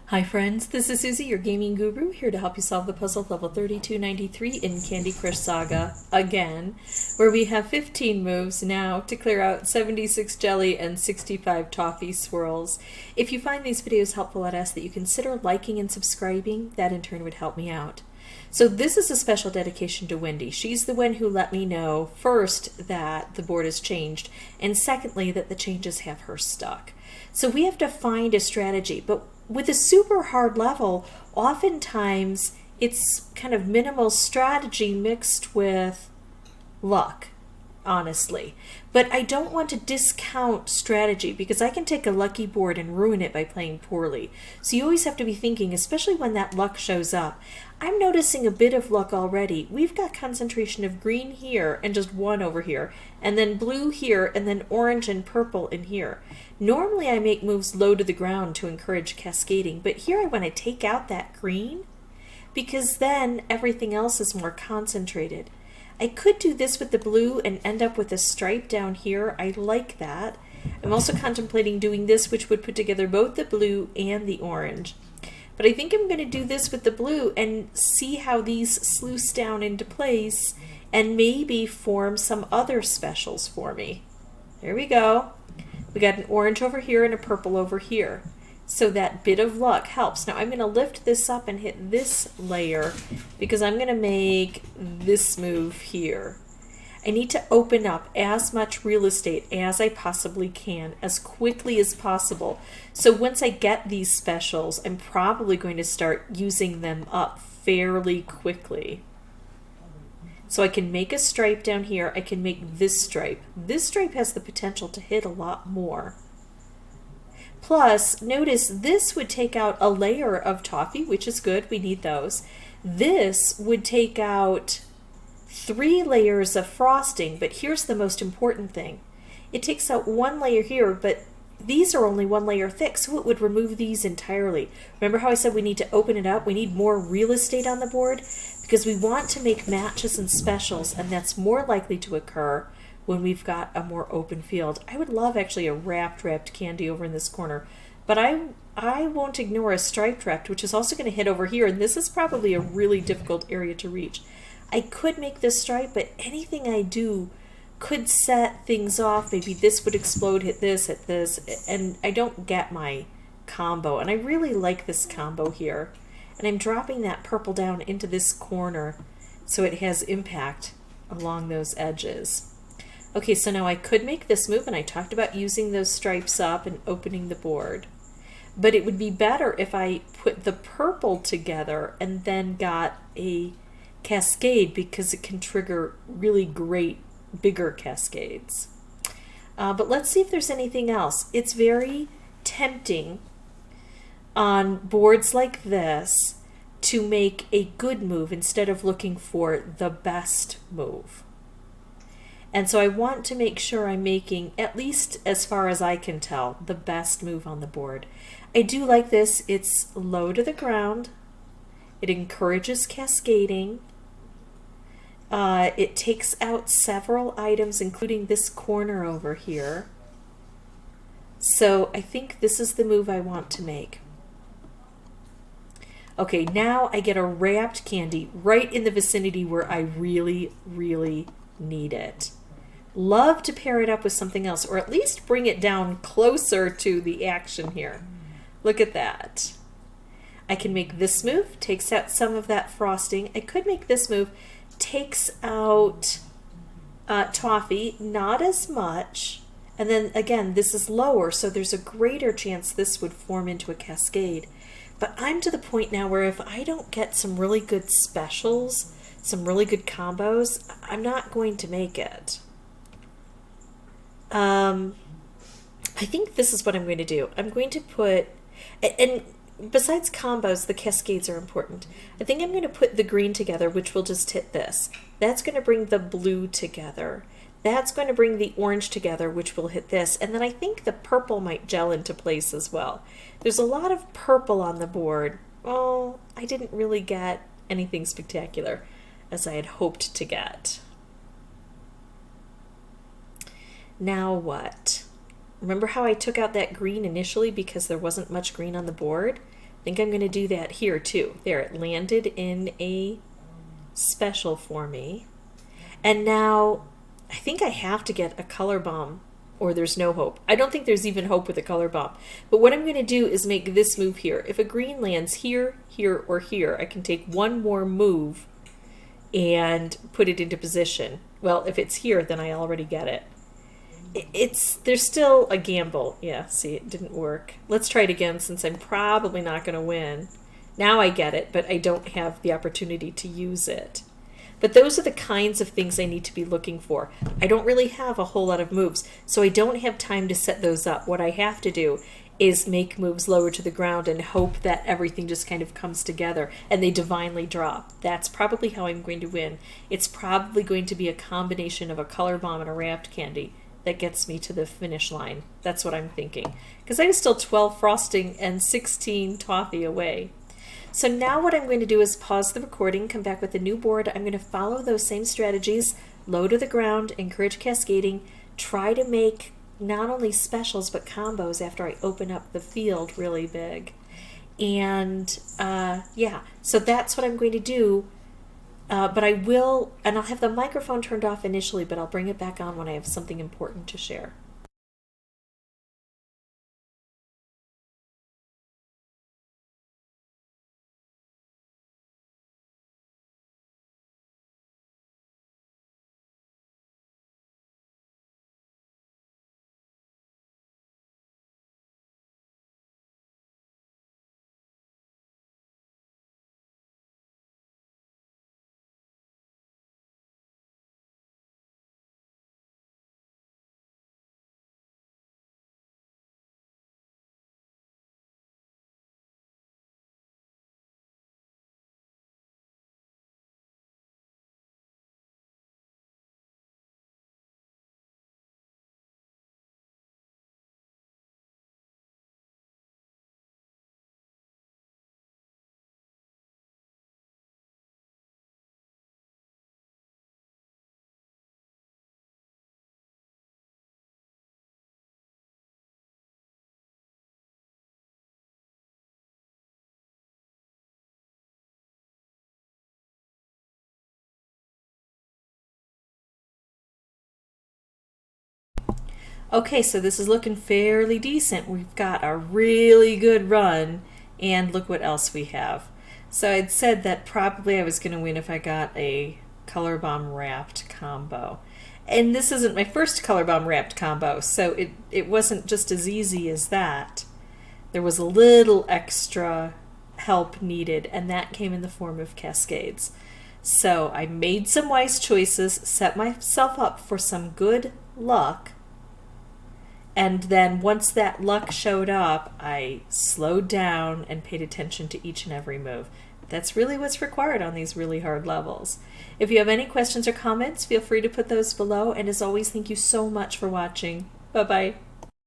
Hi friends, this is Suzy, your gaming guru, here to help you solve the puzzle of level 3293 in Candy Crush Saga again, where we have 15 moves now to clear out 76 jelly and 65 toffee swirls. If you find these videos helpful, I'd ask that you consider liking and subscribing. That in turn would help me out. So this is a special dedication to Wendy. She's the one who let me know first that the board has changed, and secondly that the changes have her stuck. So we have to find a strategy, but with a super hard level, oftentimes it's kind of minimal strategy mixed with luck, honestly. But I don't want to discount strategy because I can take a lucky board and ruin it by playing poorly. So you always have to be thinking, especially when that luck shows up. I'm noticing a bit of luck already. We've got concentration of green here and just one over here, and then blue here, and then orange and purple in here. Normally I make moves low to the ground to encourage cascading, but here I want to take out that green because then everything else is more concentrated. I could do this with the blue and end up with a stripe down here. I like that. I'm also contemplating doing this, which would put together both the blue and the orange. But I think I'm going to do this with the blue and see how these sluice down into place and maybe form some other specials for me. There we go. We got an orange over here and a purple over here. So that bit of luck helps. Now I'm going to lift this up and hit this layer because I'm going to make this move here. I need to open up as much real estate as I possibly can, as quickly as possible. So once I get these specials, I'm probably going to start using them up fairly quickly. So I can make a stripe down here. I can make this stripe. This stripe has the potential to hit a lot more. Plus, notice this would take out a layer of toffee, which is good. We need those. This would take out 3 layers of frosting, but here's the most important thing. It takes out 1 layer here, but these are only 1 layer thick, so it would remove these entirely. Remember how I said we need to open it up? We need more real estate on the board because we want to make matches and specials, and that's more likely to occur when we've got a more open field. I would love actually a wrapped candy over in this corner, but I won't ignore a striped wrapped, which is also going to hit over here, and this is probably a really difficult area to reach. I could make this stripe, but anything I do could set things off. Maybe this would explode, hit this, and I don't get my combo. And I really like this combo here. And I'm dropping that purple down into this corner so it has impact along those edges. Okay, so now I could make this move, and I talked about using those stripes up and opening the board. But it would be better if I put the purple together and then got a cascade because it can trigger really great bigger cascades. But let's see if there's anything else. It's very tempting on boards like this to make a good move instead of looking for the best move. And so I want to make sure I'm making, at least as far as I can tell, the best move on the board. I do like this. It's low to the ground. It encourages cascading. It takes out several items, including this corner over here. So I think this is the move I want to make. Okay, now I get a wrapped candy right in the vicinity where I really, really need it. Love to pair it up with something else, or at least bring it down closer to the action here. Look at that. I can make this move, takes out some of that frosting. I could make this move, takes out toffee, not as much. And then again, this is lower, so there's a greater chance this would form into a cascade. But I'm to the point now where if I don't get some really good specials, some really good combos, I'm not going to make it. I think this is what I'm going to do. I'm going to put, and besides combos, the cascades are important. I think I'm going to put the green together, which will just hit this. That's going to bring the blue together. That's going to bring the orange together, which will hit this. And then I think the purple might gel into place as well. There's a lot of purple on the board. Oh, I didn't really get anything spectacular as I had hoped to get. Now what? Remember how I took out that green initially because there wasn't much green on the board? think I'm going to do that here too. There, it landed in a special for me. And now I think I have to get a color bomb or there's no hope. I don't think there's even hope with a color bomb. But what I'm going to do is make this move here. If a green lands here, here, or here, I can take one more move and put it into position. Well, if it's here, then I already get it. There's still a gamble. Yeah, see, it didn't work. Let's try it again since I'm probably not going to win. Now I get it, but I don't have the opportunity to use it. But those are the kinds of things I need to be looking for. I don't really have a whole lot of moves, so I don't have time to set those up. What I have to do is make moves lower to the ground and hope that everything just kind of comes together and they divinely drop. That's probably how I'm going to win. It's probably going to be a combination of a color bomb and a wrapped candy that gets me to the finish line. That's what I'm thinking. Because I'm still 12 frosting and 16 toffee away. So now what I'm going to do is pause the recording, come back with a new board. I'm going to follow those same strategies, low to the ground, encourage cascading, try to make not only specials but combos after I open up the field really big. And yeah, so that's what I'm going to do. But I will, and I'll have the microphone turned off initially, but I'll bring it back on when I have something important to share. Okay, so this is looking fairly decent. We've got a really good run, and look what else we have. So I'd said that probably I was going to win if I got a color bomb wrapped combo. And this isn't my first color bomb wrapped combo, so it wasn't just as easy as that. There was a little extra help needed, and that came in the form of cascades. So I made some wise choices, set myself up for some good luck, and then once that luck showed up, I slowed down and paid attention to each and every move. That's really what's required on these really hard levels. If you have any questions or comments, feel free to put those below. And as always, thank you so much for watching. Bye-bye.